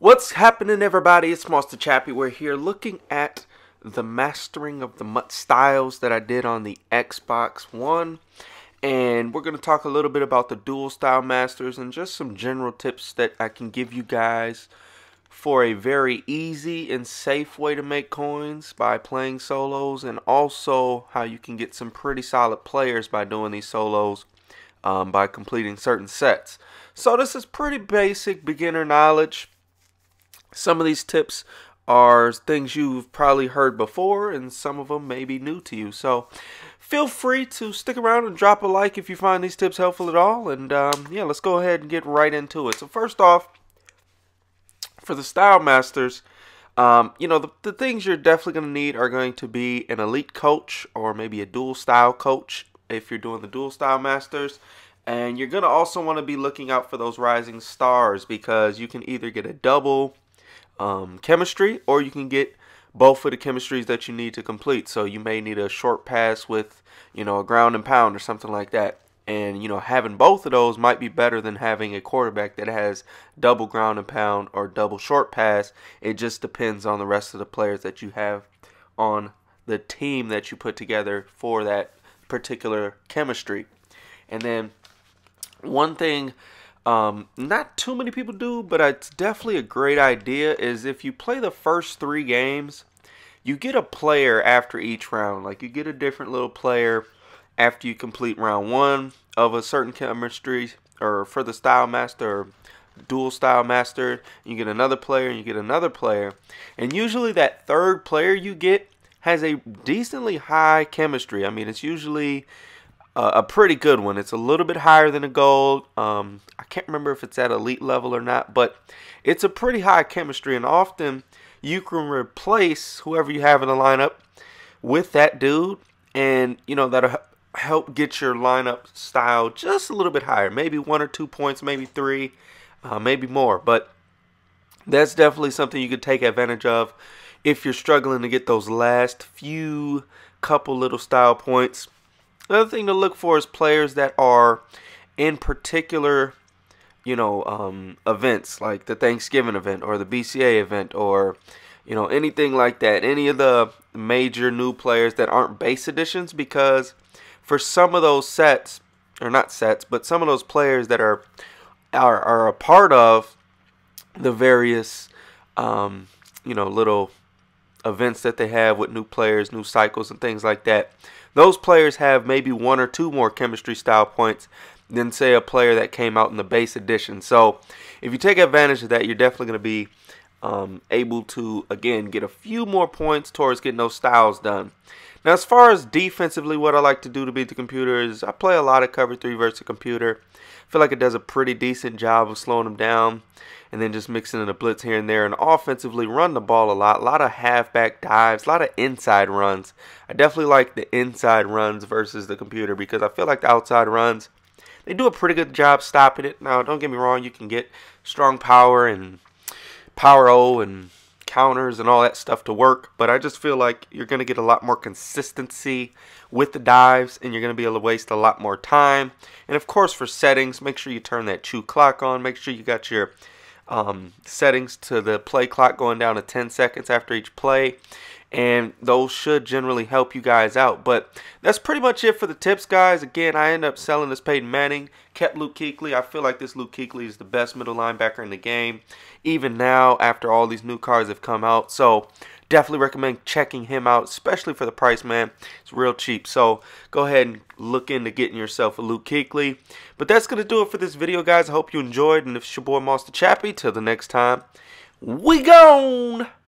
What's happening, everybody? It's Master Chappie. We're here looking at the mastering of the MUT styles that I did on the Xbox One. And we're going to talk a little bit about the dual style masters and just some general tips that I can give you guys for a very easy and safe way to make coins by playing solos, and also how you can get some pretty solid players by doing these solos by completing certain sets. So this is pretty basic beginner knowledge. Some of these tips are things you've probably heard before, and some of them may be new to you. So feel free to stick around and drop a like if you find these tips helpful at all. And yeah, let's go ahead and get right into it. So first off, for the style masters, the things you're definitely going to need are going to be an elite coach or maybe a dual style coach if you're doing the dual style masters. And you're going to also want to be looking out for those rising stars, because you can either get a double chemistry, or you can get both of the chemistries that you need to complete. So you may need a short pass with, a ground and pound or something like that. And, having both of those might be better than having a quarterback that has double ground and pound or double short pass. It just depends on the rest of the players that you have on the team that you put together for that particular chemistry. And then one thing not too many people do, but it's definitely a great idea, is if you play the first 3 games, you get a player after each round. Like, you get a different little player after you complete round 1 of a certain chemistry, or for the style master or dual style master. You get another player and you get another player, and usually that third player you get has a decently high chemistry. I mean, it's usually a pretty good one. It's a little bit higher than a gold. I can't remember if it's at elite level or not, but it's a pretty high chemistry, and often you can replace whoever you have in the lineup with that dude, and that'll help get your lineup style just a little bit higher, maybe 1 or 2 points, maybe 3, maybe more. But that's definitely something you could take advantage of if you're struggling to get those last few couple little style points. Another thing to look for is players that are in particular, events, like the Thanksgiving event or the BCA event, or, anything like that. Any of the major new players that aren't base editions, because for some of those sets, or not sets, but some of those players that are a part of the various, little events that they have with new players, new cycles and things like that, those players have maybe 1 or 2 more chemistry style points than, say, a player that came out in the base edition. So if you take advantage of that, you're definitely going to be able to, again, get a few more points towards getting those styles done. Now, as far as defensively, what I like to do to beat the computer is I play a lot of cover 3 versus the computer. I feel like it does a pretty decent job of slowing them down, and then just mixing in a blitz here and there. And offensively, run the ball a lot of halfback dives, a lot of inside runs. I definitely like the inside runs versus the computer, because I feel like the outside runs, they do a pretty good job stopping it. Now, don't get me wrong, you can get strong power and power O and counters and all that stuff to work, but I just feel like you're going to get a lot more consistency with the dives, and you're going to be able to waste a lot more time. And of course, for settings, make sure you turn that chew clock on. Make sure you got your settings to the play clock going down to 10 seconds after each play, and those should generally help you guys out. But that's pretty much it for the tips, guys. Again, I ended up selling this Peyton Manning, kept Luke Kuechly. I feel like this Luke Kuechly is the best middle linebacker in the game, even now after all these new cards have come out. So definitely recommend checking him out, especially for the price, man. It's real cheap. So go ahead and look into getting yourself a Luke Kuechly. But that's going to do it for this video, guys. I hope you enjoyed, and if it's your boy Master Chappie, till the next time, we gone!